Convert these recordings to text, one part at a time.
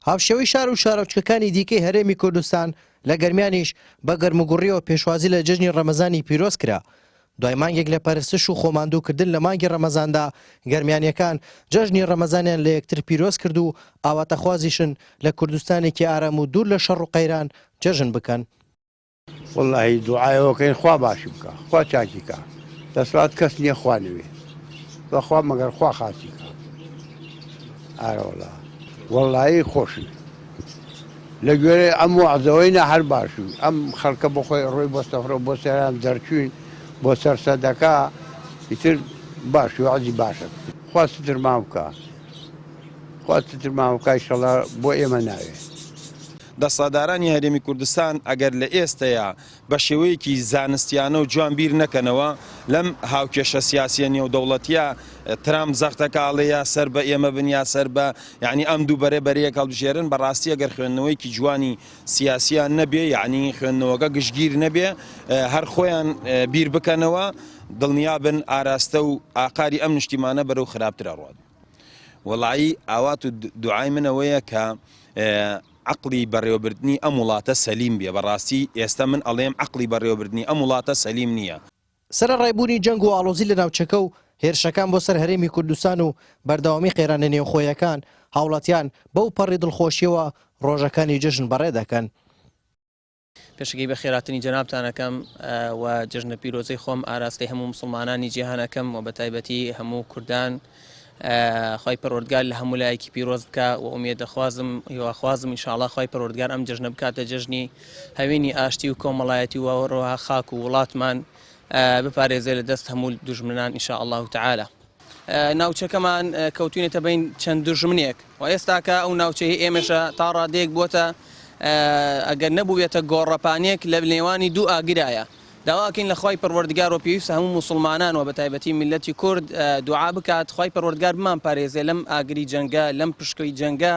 هاوشێوەی شار و شارۆچکەکانی دیکەی هەرێمی کوردستان لە گەرمیانیش بە گەرموگوڕیەوە پێشوازی لە جژنی ڕەمەزانی پیرۆز کرا. دوای مانگێک لە پەرستش و خۆماندووکردن لە مانگی ڕەمەزاندا گەرمیانیەکان جژنی ڕەمەزانیان لە یەکتر پیرۆز کرد و ئاواتەخوازیشن لە کوردستانێکی ئارام و دوور لە شەڕ و قەیران جەژن بکەن. والله دوعایەوەکەین خوا باشی بکە، خوا چاکی کە، دەسڵات کەس نییە خوا نوێ بەخوا مەگەر خوا خاچی کە. ئارەوەڵا وەڵایی خۆشی لە گوێرە ئەم وەعزەوەینە هەر باشووی ئەم خەڵکە بۆ خۆی ڕۆی بۆ سەفرە بۆ سەیران دەرچوین بۆ سەرسەدەکە ئیتر باشی وەعزی باشە. خوا سترمان بکە، خوا سترمان بکە ئیشەڵا بۆ ئێمە ناوێت. دەسەڵاتدارانی هەرێمی کوردستان ئەگەر لە ئێستەیە بە شێوەیەکی زانستیانە و جوان بیر نەکەنەوە لەم هاوکێشە سیاسیە نێودەوڵەتیە ترامپ زەختەکاڵەیە سەر بە ئێمە بنیا سەر بە یعنی ئەم دوو بەرەبەریەک هەڵبژێرن بەڕاستی ئەگەر خوێندنەوەیکی جوانی سیاسیان نەبێ یعنی خوێندنەوەکە گشتگیر نەبێ هەر خۆیان بیر بکەنەوە دڵنیابن ئاراستە و ئاقاری ئەم نیشتیمانە بەرەو خراپترە ڕوات. وەڵایی ئاوات و دوعای منەوەیە کە عقلی بەڕێوەبردنی ئەم وڵاتە سەلیم بێ. بەڕاستی ئێستا من ئەڵێم عقلی بەڕێوەبردنی ئەم وڵاتە سەلیم نییە. سەرڕایبوونی جەنگ و ئاڵۆزی لە ناوچەکە و هێرشەکان بۆ سەر هەرێمی کوردستان و بەردەوامی قێرانە نێوخۆیەکان هاوڵاتیان بەو پەڕی دڵخۆشیەوە ڕۆژەکانی جژن بەڕێ دەکەن. پێشگەی بە خێراتنی جەنابتانەکەم و جژنە پیرۆزەی خۆم ئاراستەی هەموو مسلمانانی جیهانەکەم و بە تایبەتی هەموو کوردان خی پەروەردگار لە هەموو لایەکی پیرۆز بکە و ئومێد دەخوازم هیواخوازم ئینشاءڵڵا خی پەروەردگار ئەم جژنە بکاتە جژنی هەوێنی ئاشتی و کۆمەڵایەتی و ڕۆها خاک و وڵاتمان بپارێزێ لە دەست هەموو دوژمنان ئینشاءڵڵا تعالە. ناوچەکەمان کەوتوینێتە بین چەند دوژمنێک و ئێستاکە ئەو ناوچەی ئێمەشە تا ڕادێک بۆتە ئەگەر نەبووێتە گۆڕەپانێک لە نێوانی دوو ئاگرایە. داواکەین لە خی پەروەردگار و پێویستە هەموو مسلمانان و بە تایبەتی میلەتی کورد دوعا بکات خی پەروەردگار بمان پارێزێ لەم ئاگری جەنگە لەم پشکەی جەنگە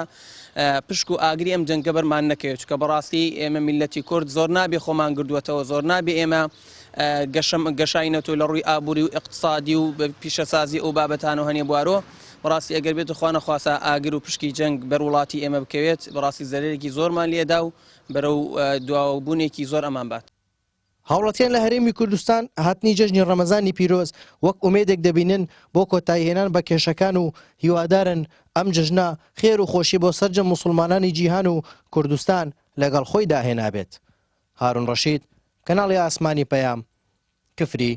پشک و ئاگری ئەم جەنگە بەرمان نەکەوێت چکە بەڕاستی ئێمە میلەتی کورد زۆر نابێ خۆمان گردووەتەوە زۆر نابێ ئێمە گەشاینەوە لە ڕووی ئابووری و اقتصادی و پیشەسازی ئەو بابەتانە هەنێ بوارۆ بەڕاستی ئەگەر بێت خوا نەخواسە ئاگر و پشکی جەنگ بەر وڵاتی ئێمە بکەوێت بەڕاستی زەرێکی زۆرمان لێدا و بەرەو دواوبوونێکی زۆر ئەمان بات. هاوڵاتیان لە هەرێمی کوردستان هاتنی جژنی ڕەمەزانی پیرۆز وەک ئومێدێک دەبینن بۆ کۆتاییهێنان بە کێشەکان و هیوادارن ئەم جژنە خێر و خۆشی بۆ سەرجەم موسڵمانانی جیهان و کوردستان لەگەڵ خۆی داهێنابێت. هارون ڕەشید، کەناڵی ئاسمانی پەیام، کفری